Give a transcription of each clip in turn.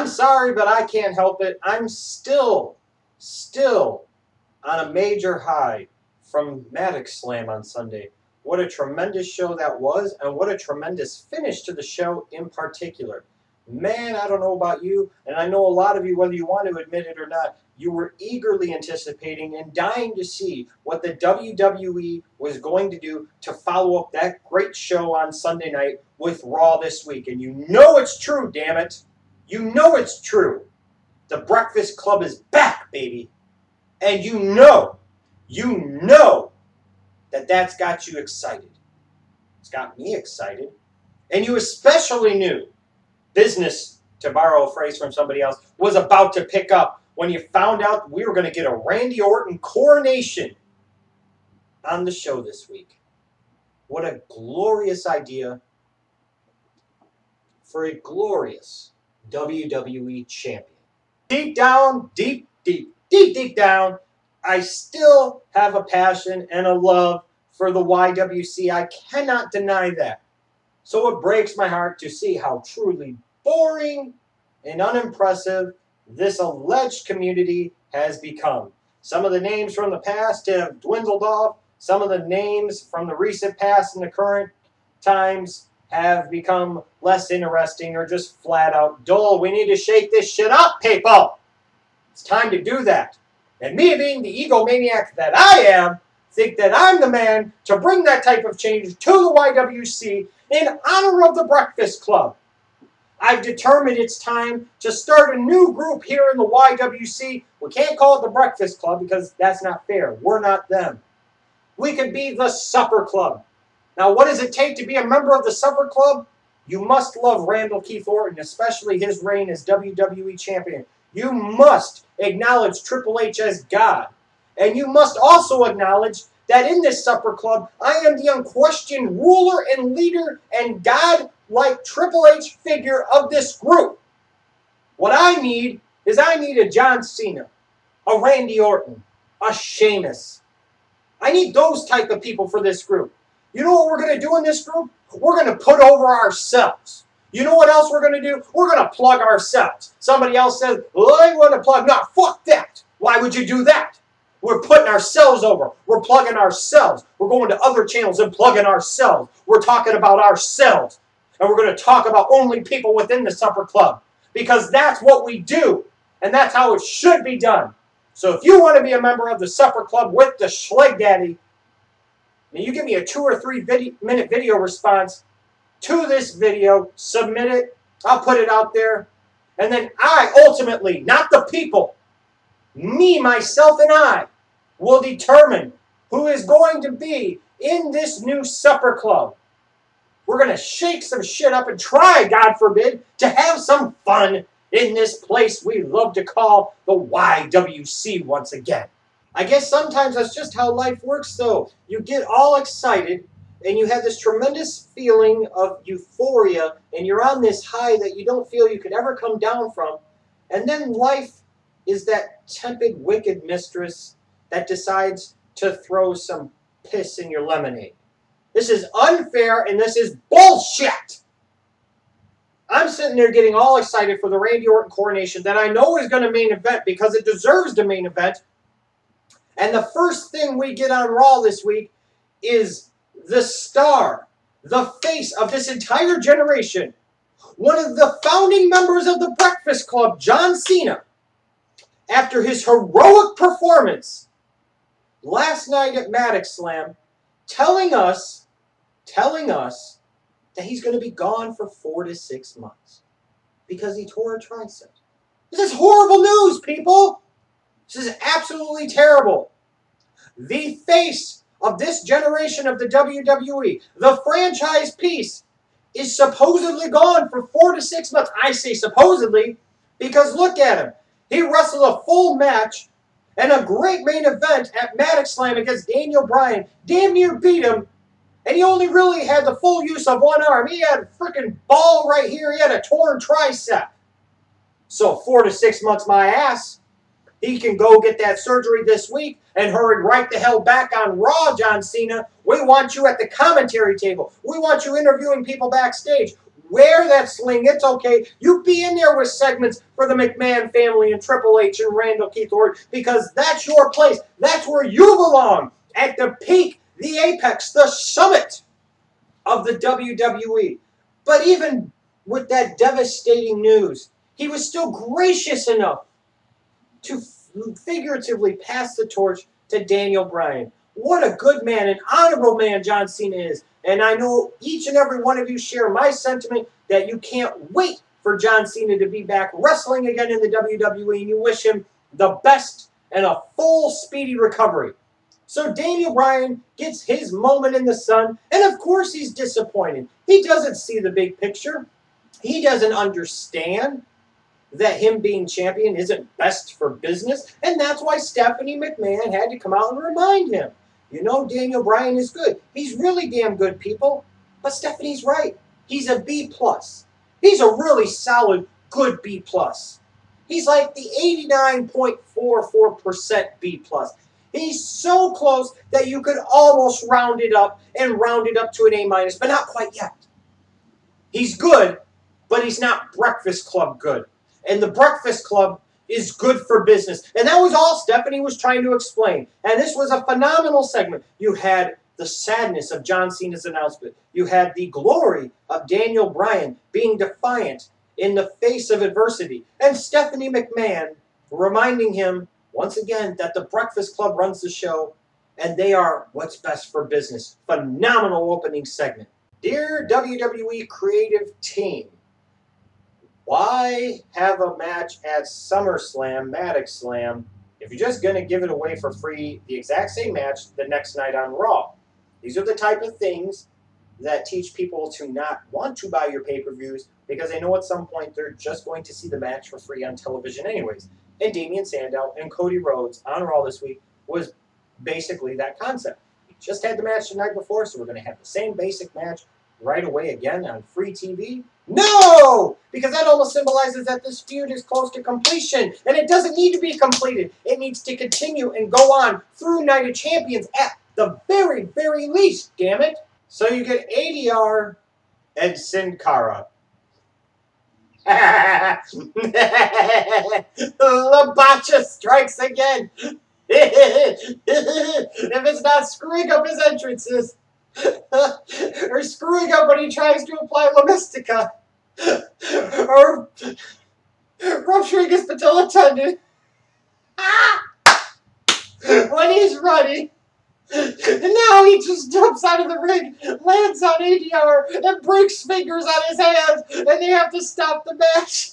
I'm sorry, but I can't help it. I'm still on a major high from Maddox Slam on Sunday. What a tremendous show that was, and what a tremendous finish to the show in particular. Man, I don't know about you, and I know a lot of you, whether you want to admit it or not, you were eagerly anticipating and dying to see what the WWE was going to do to follow up that great show on Sunday night with Raw this week. And you know it's true, damn it. You know it's true. The Breakfast Club is back, baby. And you know that that's got you excited. It's got me excited. And you especially knew business, to borrow a phrase from somebody else, was about to pick up when you found out we were going to get a Randy Orton coronation on the show this week. What a glorious idea for a glorious WWE champion. Deep down, deep down, I still have a passion and a love for the YWC. I cannot deny that. So it breaks my heart to see how truly boring and unimpressive this alleged community has become. Some of the names from the past have dwindled off. Some of the names from the recent past and the current times have become less interesting or just flat out dull. We need to shake this shit up, people. It's time to do that. And me, being the egomaniac that I am, think that I'm the man to bring that type of change to the YWC in honor of the Breakfast Club. I've determined it's time to start a new group here in the YWC. We can't call it the Breakfast Club because that's not fair. We're not them. We could be the Supper Club. Now, what does it take to be a member of the Supper Club? You must love Randall Keith Orton, especially his reign as WWE Champion. You must acknowledge Triple H as God. And you must also acknowledge that in this Supper Club, I am the unquestioned ruler and leader and God-like Triple H figure of this group. What I need is a John Cena, a Randy Orton, a Sheamus. I need those type of people for this group. You know what we're going to do in this group? We're going to put over ourselves. You know what else we're going to do? We're going to plug ourselves. Somebody else says, well, I want to plug. No, fuck that. Why would you do that? We're putting ourselves over. We're plugging ourselves. We're going to other channels and plugging ourselves. We're talking about ourselves. And we're going to talk about only people within the Supper Club. Because that's what we do. And that's how it should be done. So if you want to be a member of the Supper Club with the Schlegdaddy, now you give me a 2 or 3 minute video response to this video, submit it, I'll put it out there, and then I ultimately, not the people, me, myself, and I will determine who is going to be in this new Supper Club. We're going to shake some shit up and try, God forbid, to have some fun in this place we love to call the YWC once again. I guess sometimes that's just how life works, though. You get all excited, and you have this tremendous feeling of euphoria, and you're on this high that you don't feel you could ever come down from. And then life is that tepid, wicked mistress that decides to throw some piss in your lemonade. This is unfair, and this is bullshit! I'm sitting there getting all excited for the Randy Orton coronation that I know is going to main event because it deserves the main event. And the first thing we get on Raw this week is the star, the face of this entire generation, one of the founding members of the Breakfast Club, John Cena, after his heroic performance last night at Maddox Slam, telling us that he's going to be gone for 4 to 6 months because he tore a tricep. This is horrible news, people. This is absolutely terrible. The face of this generation of the WWE, the franchise piece, is supposedly gone for 4 to 6 months. I say supposedly because look at him. He wrestled a full match and a great main event at Maddox Slam against Daniel Bryan. Damn near beat him. And he only really had the full use of one arm. He had a freaking ball right here. He had a torn tricep. So 4 to 6 months, my ass. He can go get that surgery this week and hurry right the hell back on Raw, John Cena. We want you at the commentary table. We want you interviewing people backstage. Wear that sling. It's okay. You be in there with segments for the McMahon family and Triple H and Randall Keith Orton, because that's your place. That's where you belong. At the peak, the apex, the summit of the WWE. But even with that devastating news, he was still gracious enough to figuratively pass the torch to Daniel Bryan. What a good man, an honorable man John Cena is. And I know each and every one of you share my sentiment that you can't wait for John Cena to be back wrestling again in the WWE, and you wish him the best and a full, speedy recovery. So Daniel Bryan gets his moment in the sun, and of course he's disappointed. He doesn't see the big picture. He doesn't understand that him being champion isn't best for business, and that's why Stephanie McMahon had to come out and remind him. You know, Daniel Bryan is good. He's really damn good, people. But Stephanie's right. He's a B+. He's a really solid, good B+. He's like the 89.44% B+. He's so close that you could almost round it up and round it up to an A-, but not quite yet. He's good, but he's not Breakfast Club good. And the Breakfast Club is good for business. And that was all Stephanie was trying to explain. And this was a phenomenal segment. You had the sadness of John Cena's announcement. You had the glory of Daniel Bryan being defiant in the face of adversity. And Stephanie McMahon reminding him once again that the Breakfast Club runs the show and they are what's best for business. Phenomenal opening segment. Dear WWE creative team, why have a match at SummerSlam, Maddox Slam, if you're just going to give it away for free, the exact same match the next night on Raw? These are the type of things that teach people to not want to buy your pay-per-views because they know at some point they're just going to see the match for free on television anyways. And Damian Sandow and Cody Rhodes on Raw this week was basically that concept. We just had the match the night before, so we're going to have the same basic match right away again on free TV. No! Because that almost symbolizes that this feud is close to completion, and it doesn't need to be completed. It needs to continue and go on through Night of Champions at the very, very least, damn it. So you get ADR and Sin Cara. Labacha strikes again. If it's not screwing up his entrances, or screwing up when he tries to apply La Mystica, or rupturing his patella tendon when he's running. And now he just jumps out of the ring, lands on ADR, and breaks fingers on his hands, and they have to stop the match.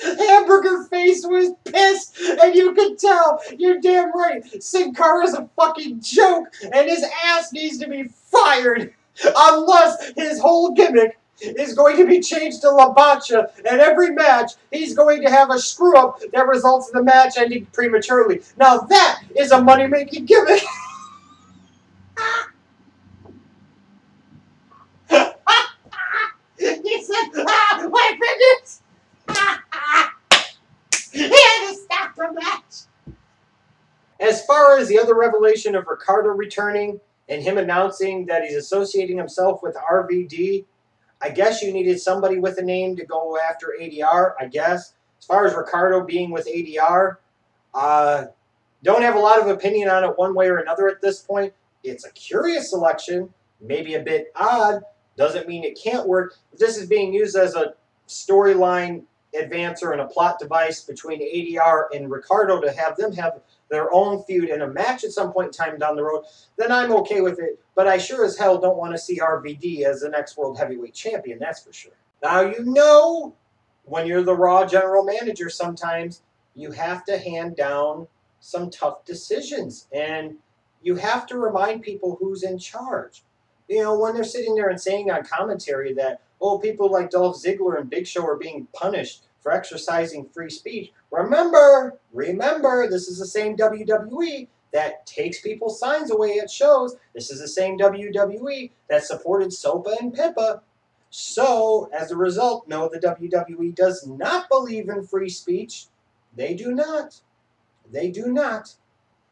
Hamburger Face was pissed, and you could tell. You're damn right. Sin Cara's a fucking joke, and his ass needs to be fired. Unless his whole gimmick is going to be changed to Labacha, and every match he's going to have a screw-up that results in the match ending prematurely. Now that is a money-making gimmick. He said, my fingers! He had to stop the match. As far as the other revelation of Ricardo returning and him announcing that he's associating himself with RVD, I guess you needed somebody with a name to go after ADR, I guess. As far as Ricardo being with ADR, don't have a lot of opinion on it one way or another at this point. It's a curious selection, maybe a bit odd. Doesn't mean it can't work. This is being used as a storyline advancer and a plot device between ADR and Ricardo to have them have their own feud and a match at some point in time down the road, then I'm okay with it. But I sure as hell don't want to see RVD as the next World Heavyweight Champion, that's for sure. Now, you know, when you're the Raw general manager, sometimes you have to hand down some tough decisions. And you have to remind people who's in charge. You know, when they're sitting there and saying on commentary that, oh, people like Dolph Ziggler and Big Show are being punished for exercising free speech. Remember, this is the same WWE that takes people's signs away at shows. This is the same WWE that supported Sopa and Pippa. So, as a result, no, the WWE does not believe in free speech. They do not. They do not.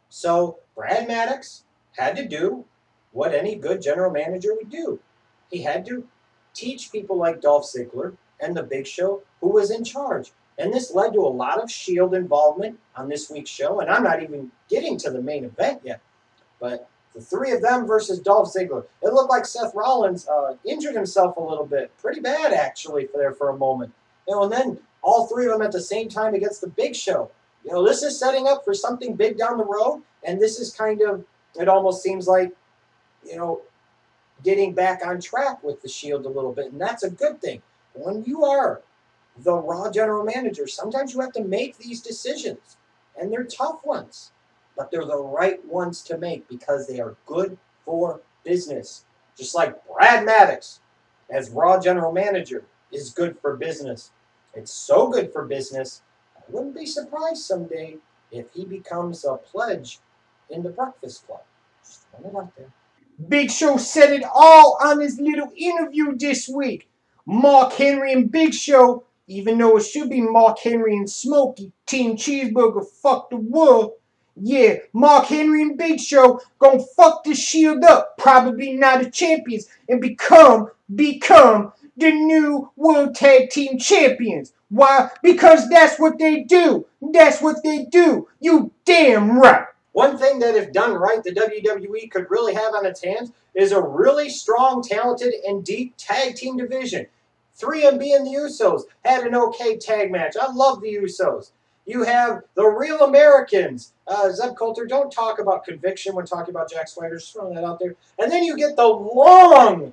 So, Brad Maddox had to do what any good general manager would do. He had to teach people like Dolph Ziggler and the Big Show who was in charge. And this led to a lot of Shield involvement on this week's show. And I'm not even getting to the main event yet. But the three of them versus Dolph Ziggler. It looked like Seth Rollins injured himself a little bit. Pretty bad, actually, for a moment. And then all three of them at the same time against the Big Show. This is setting up for something big down the road. And this is kind of, it almost seems like, getting back on track with the Shield a little bit. And that's a good thing. When you are the Raw general manager, sometimes you have to make these decisions. And they're tough ones. But they're the right ones to make because they are good for business. Just like Brad Maddox, as Raw general manager, is good for business. It's so good for business, I wouldn't be surprised someday if he becomes a pledge in the Breakfast Club. Just throwing it out there. Big Show said it all on his little interview this week. Mark Henry and Big Show, even though it should be Mark Henry and Smokey, Team Cheeseburger, fuck the world. Yeah, Mark Henry and Big Show gonna fuck the Shield up, probably not the champions, and become the new World Tag Team Champions. Why? Because that's what they do. That's what they do. You damn right. One thing that, if done right, the WWE could really have on its hands is a really strong, talented, and deep tag team division. 3MB and the Usos had an okay tag match. I love the Usos. You have the Real Americans. Zeb Coulter, don't talk about conviction when talking about Jack Swagger. Just throwing that out there. And then you get the long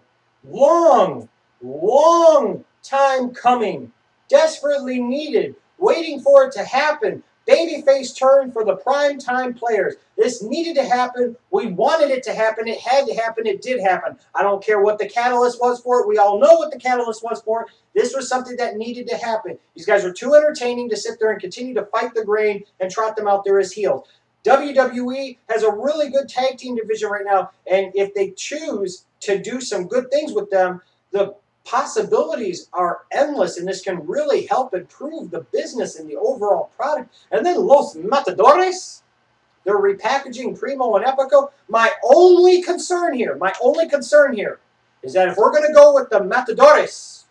time coming, desperately needed, waiting for it to happen. Babyface turn for the primetime players. This needed to happen. We wanted it to happen. It had to happen. It did happen. I don't care what the catalyst was for it. We all know what the catalyst was for it. This was something that needed to happen. These guys are too entertaining to sit there and continue to fight the grain and trot them out there as heels. WWE has a really good tag team division right now, and if they choose to do some good things with them, the possibilities are endless, and this can really help improve the business and the overall product. And then Los Matadores, they're repackaging Primo and Epico. My only concern here is that if we're going to go with the Matadores,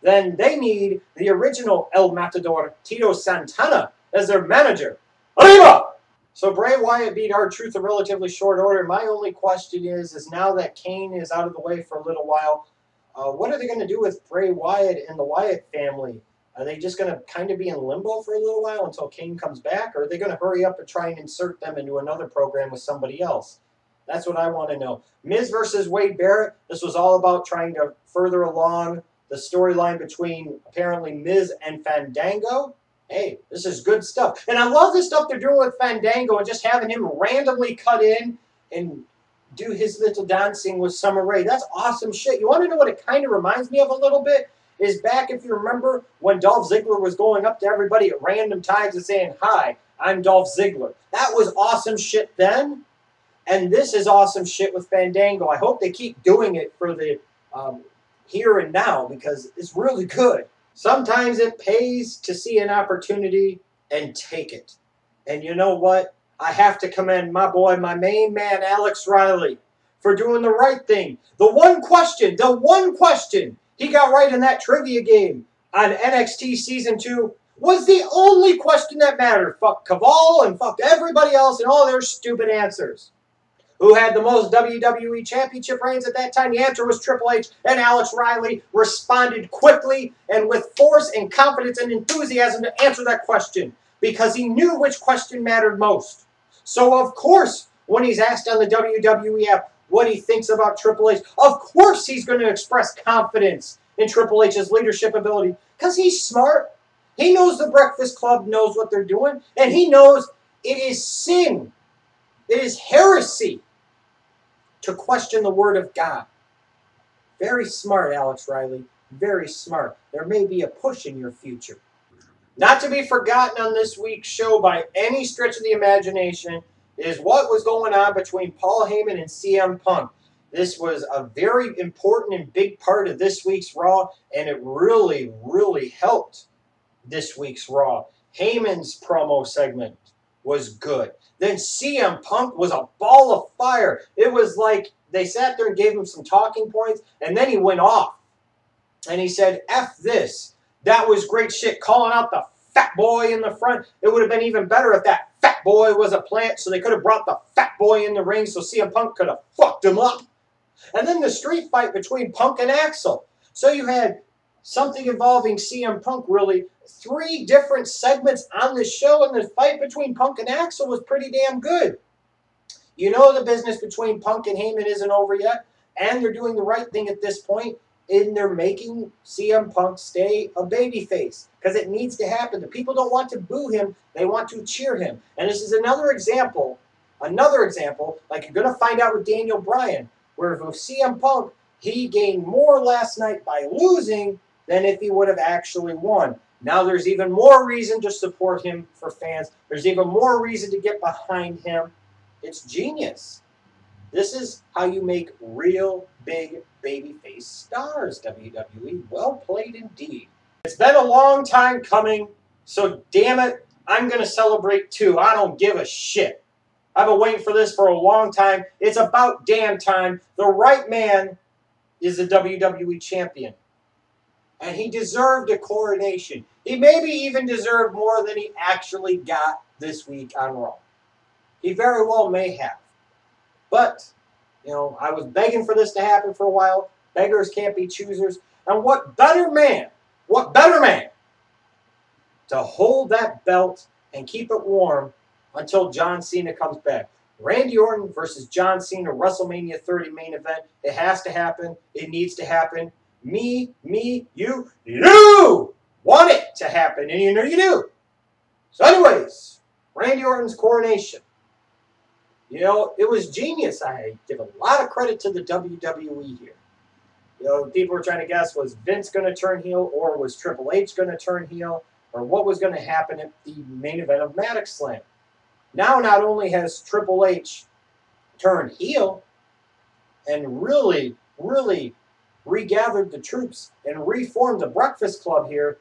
then they need the original El Matador, Tito Santana, as their manager. Arriba! So Bray Wyatt beat R-Truth in relatively short order. My only question is now that Kane is out of the way for a little while, what are they going to do with Bray Wyatt and the Wyatt family? Are they just going to kind of be in limbo for a little while until Kane comes back? Or are they going to hurry up and try and insert them into another program with somebody else? That's what I want to know. Miz versus Wade Barrett. This was all about trying to further along the storyline between apparently Miz and Fandango. Hey, this is good stuff. And I love the stuff they're doing with Fandango and just having him randomly cut in and do his little dancing with Summer Rae. That's awesome shit. You want to know what it kind of reminds me of a little bit? Is back, if you remember, when Dolph Ziggler was going up to everybody at random times and saying, "Hi, I'm Dolph Ziggler." That was awesome shit then. And this is awesome shit with Fandango. I hope they keep doing it for the here and now because it's really good. Sometimes it pays to see an opportunity and take it. And you know what? I have to commend my boy, my main man, Alex Riley, for doing the right thing. The one question he got right in that trivia game on NXT Season 2 was the only question that mattered. Fuck Caval and fuck everybody else and all their stupid answers. Who had the most WWE Championship reigns at that time? The answer was Triple H, and Alex Riley responded quickly and with force and confidence and enthusiasm to answer that question because he knew which question mattered most. So, of course, when he's asked on the WWE app what he thinks about Triple H, of course he's going to express confidence in Triple H's leadership ability because he's smart. He knows the Breakfast Club knows what they're doing, and he knows it is sin. It is heresy to question the Word of God. Very smart, Alex Riley. Very smart. There may be a push in your future. Not to be forgotten on this week's show by any stretch of the imagination is what was going on between Paul Heyman and CM Punk. This was a very important and big part of this week's Raw, and it really, really helped this week's Raw. Heyman's promo segment was good. Then CM Punk was a ball of fire. It was like they sat there and gave him some talking points, and then he went off. And he said, F this. That was great shit, calling out the fat boy in the front. It would have been even better if that fat boy was a plant, so they could have brought the fat boy in the ring so CM Punk could have fucked him up. And then the street fight between Punk and Axel. So you had something involving CM Punk, really. 3 different segments on the show, and the fight between Punk and Axel was pretty damn good. You know the business between Punk and Heyman isn't over yet, and they're doing the right thing at this point. And they're making CM Punk stay a babyface because it needs to happen. The people don't want to boo him. They want to cheer him. And this is another example, like you're going to find out with Daniel Bryan, where with CM Punk, he gained more last night by losing than if he would have actually won. Now there's even more reason to support him for fans. There's even more reason to get behind him. It's genius. This is how you make real big babyface stars, WWE. Well played indeed. It's been a long time coming, so damn it, I'm going to celebrate too. I don't give a shit. I've been waiting for this for a long time. It's about damn time. The right man is the WWE champion. And he deserved a coronation. He maybe even deserved more than he actually got this week on Raw. He very well may have. But, you know, I was begging for this to happen for a while. Beggars can't be choosers. And what better man to hold that belt and keep it warm until John Cena comes back. Randy Orton versus John Cena, WrestleMania 30 main event. It has to happen. It needs to happen. Me, you want it to happen, and you know you do. So anyways, Randy Orton's coronation. You know, it was genius. I give a lot of credit to the WWE here. You know, people were trying to guess, was Vince going to turn heel, or was Triple H going to turn heel, or what was going to happen at the main event of Maddox Slam. Now, not only has Triple H turned heel and really regathered the troops and reformed the Breakfast Club here,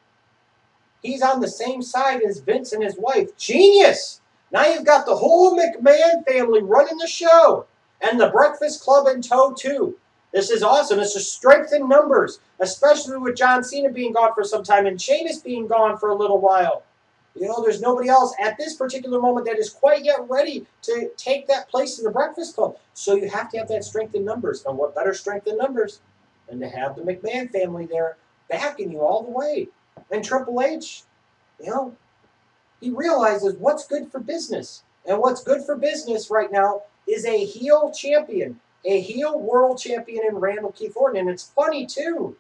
he's on the same side as Vince and his wife. Genius! Now you've got the whole McMahon family running the show, and the Breakfast Club in tow too. This is awesome. This is strength in numbers, especially with John Cena being gone for some time and Sheamus being gone for a little while. You know, there's nobody else at this particular moment that is quite yet ready to take that place in the Breakfast Club. So you have to have that strength in numbers. And what better strength in numbers than to have the McMahon family there backing you all the way. And Triple H, you know, he realizes what's good for business. And what's good for business right now is a heel champion, a heel world champion in Randall Keith Orton. And it's funny, too.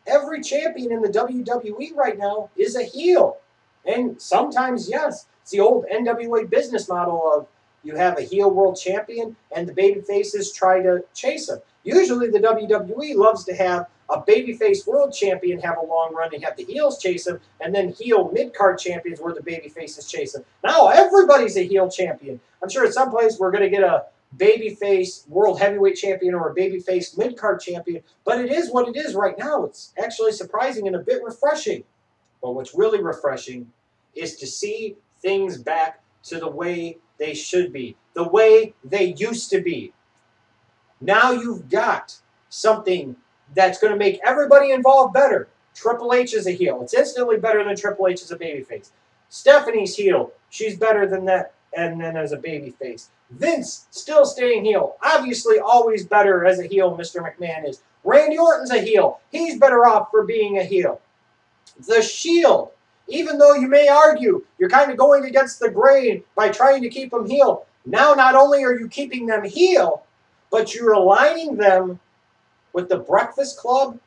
Every champion in the WWE right now is a heel. And sometimes, yes, it's the old NWA business model of you have a heel world champion and the babyfaces try to chase him. Usually the WWE loves to have a babyface world champion have a long run and have the heels chase him, and then heel mid-card champions where the babyfaces chase him. Now everybody's a heel champion. I'm sure at some place we're going to get a babyface world heavyweight champion or a babyface mid-card champion, but it is what it is right now. It's actually surprising and a bit refreshing. But what's really refreshing is to see things back to the way they should be, the way they used to be. Now you've got something that's going to make everybody involved better. Triple H is a heel. It's instantly better than Triple H as a babyface. Stephanie's heel. She's better than that and then as a babyface. Vince still staying heel. Obviously always better as a heel, Mr. McMahon is. Randy Orton's a heel. He's better off for being a heel. The Shield, even though you may argue you're kind of going against the grain by trying to keep them heel, now not only are you keeping them heel, but you're aligning them with the Breakfast Club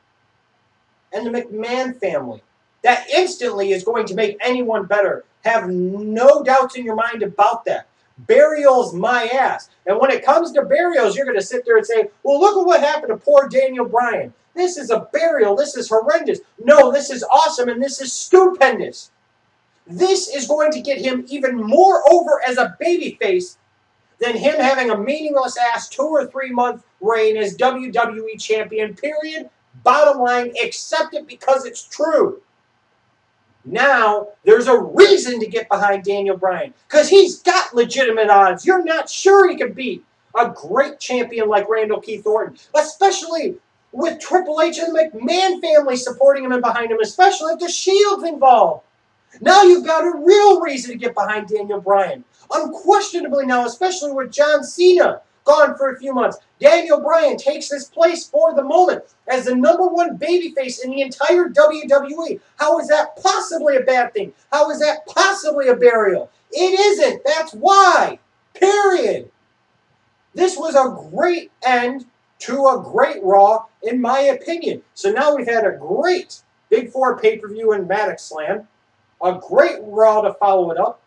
and the McMahon family. That instantly is going to make anyone better. Have no doubts in your mind about that. Burial's my ass. And when it comes to burials, you're going to sit there and say, well, look at what happened to poor Daniel Bryan. This is a burial. This is horrendous. No, this is awesome, and this is stupendous. This is going to get him even more over as a babyface than him having a meaningless-ass 2 or 3 month reign as WWE champion, period. Bottom line, accept it because it's true. Now, there's a reason to get behind Daniel Bryan because he's got legitimate odds. You're not sure he can beat a great champion like Randall Keith Orton, especially with Triple H and the McMahon family supporting him and behind him, especially if the Shield's involved. Now you've got a real reason to get behind Daniel Bryan. Unquestionably now, especially with John Cena gone for a few months, Daniel Bryan takes his place for the moment as the #1 babyface in the entire WWE. How is that possibly a bad thing? How is that possibly a burial? It isn't. That's why. Period. This was a great end to a great Raw, in my opinion. So now we've had a great Big Four pay-per-view in Maddox Slam, a great Raw to follow it up,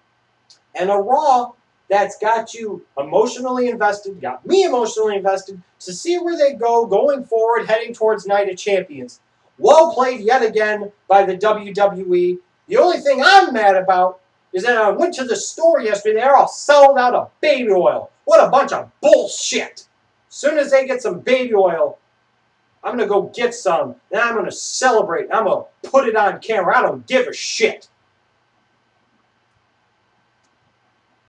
and a Raw that's got you emotionally invested, got me emotionally invested, to see where they go going forward, heading towards Night of Champions. Well played yet again by the WWE. The only thing I'm mad about is that I went to the store yesterday, they're all sold out of baby oil. What a bunch of bullshit. As soon as they get some baby oil, I'm going to go get some, and I'm going to celebrate, and I'm going to put it on camera. I don't give a shit.